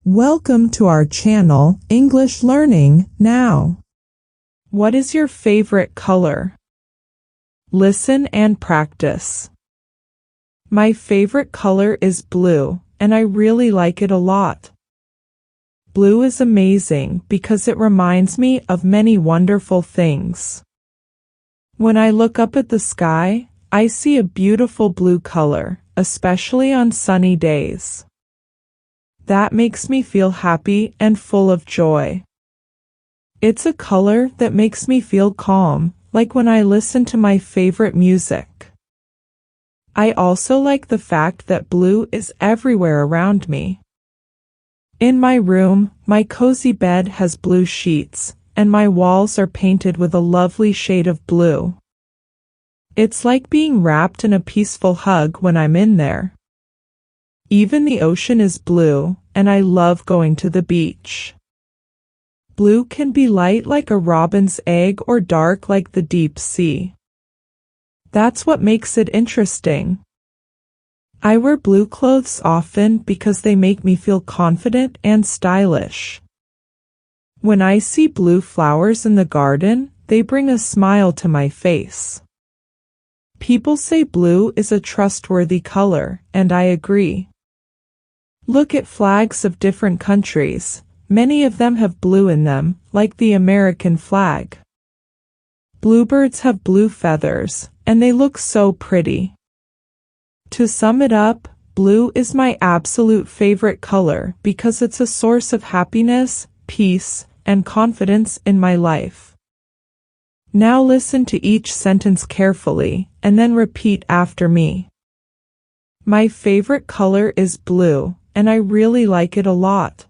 Welcome to our channel, English Learning Now. What is your favorite color? Listen and practice. My favorite color is blue, and I really like it a lot. Blue is amazing because it reminds me of many wonderful things. When I look up at the sky, I see a beautiful blue color, especially on sunny days. That makes me feel happy and full of joy. It's a color that makes me feel calm, like when I listen to my favorite music. I also like the fact that blue is everywhere around me. In my room, my cozy bed has blue sheets, and my walls are painted with a lovely shade of blue. It's like being wrapped in a peaceful hug when I'm in there. Even the ocean is blue, and I love going to the beach. Blue can be light like a robin's egg or dark like the deep sea. That's what makes it interesting. I wear blue clothes often because they make me feel confident and stylish. When I see blue flowers in the garden, they bring a smile to my face. People say blue is a trustworthy color, and I agree. Look at flags of different countries. Many of them have blue in them, like the American flag. Bluebirds have blue feathers, and they look so pretty. To sum it up, blue is my absolute favorite color because it's a source of happiness, peace, and confidence in my life. Now listen to each sentence carefully, and then repeat after me. My favorite color is blue, and I really like it a lot.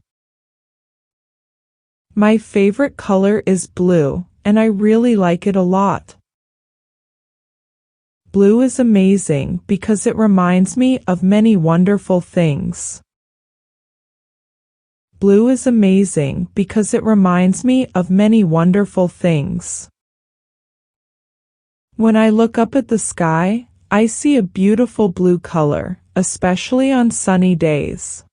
My favorite color is blue, and I really like it a lot. Blue is amazing because it reminds me of many wonderful things. Blue is amazing because it reminds me of many wonderful things. When I look up at the sky, I see a beautiful blue color, especially on sunny days.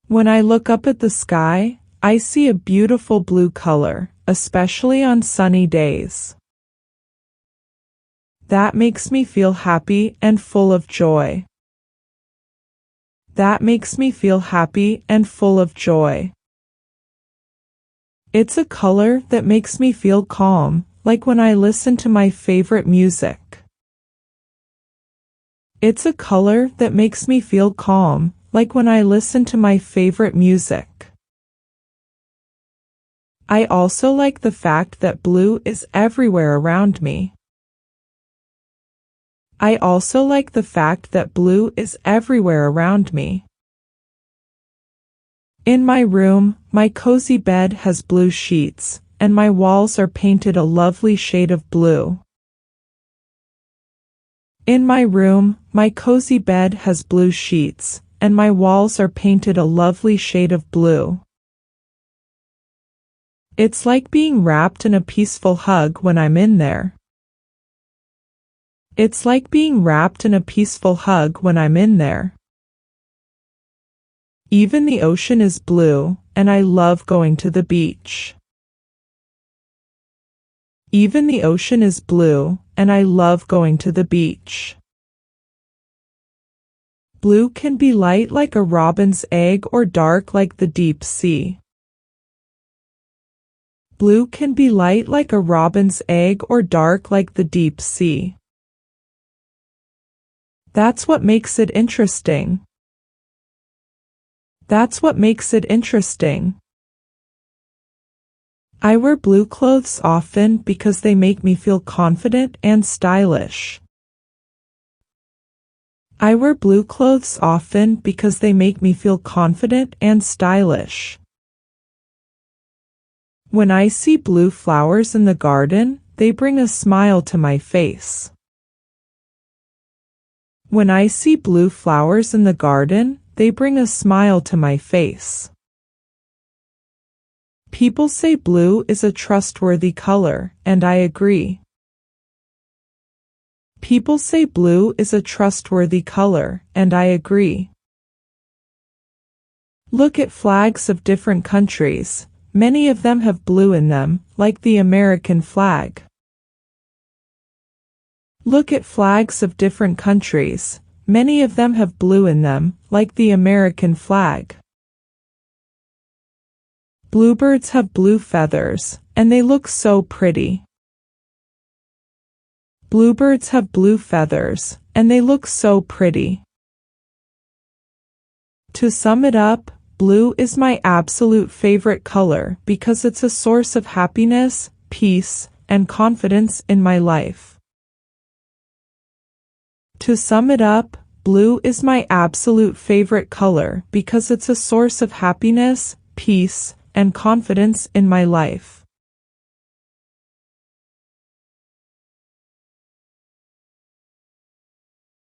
When I look up at the sky, I see a beautiful blue color, especially on sunny days. That makes me feel happy and full of joy. That makes me feel happy and full of joy. It's a color that makes me feel calm, like when I listen to my favorite music. It's a color that makes me feel calm, like when I listen to my favorite music. I also like the fact that blue is everywhere around me. I also like the fact that blue is everywhere around me. In my room, my cozy bed has blue sheets, and my walls are painted a lovely shade of blue. In my room, my cozy bed has blue sheets, and my walls are painted a lovely shade of blue. It's like being wrapped in a peaceful hug when I'm in there. It's like being wrapped in a peaceful hug when I'm in there. Even the ocean is blue, and I love going to the beach. Even the ocean is blue, and I love going to the beach. Blue can be light like a robin's egg or dark like the deep sea. Blue can be light like a robin's egg or dark like the deep sea. That's what makes it interesting. That's what makes it interesting. I wear blue clothes often because they make me feel confident and stylish. I wear blue clothes often because they make me feel confident and stylish. When I see blue flowers in the garden, they bring a smile to my face. When I see blue flowers in the garden, they bring a smile to my face. People say blue is a trustworthy color, and I agree. People say blue is a trustworthy color, and I agree. Look at flags of different countries. Many of them have blue in them, like the American flag. Look at flags of different countries. Many of them have blue in them, like the American flag. Bluebirds have blue feathers, and they look so pretty. Bluebirds have blue feathers, and they look so pretty. To sum it up, blue is my absolute favorite color because it's a source of happiness, peace, and confidence in my life. To sum it up, blue is my absolute favorite color because it's a source of happiness, peace, and confidence in my life.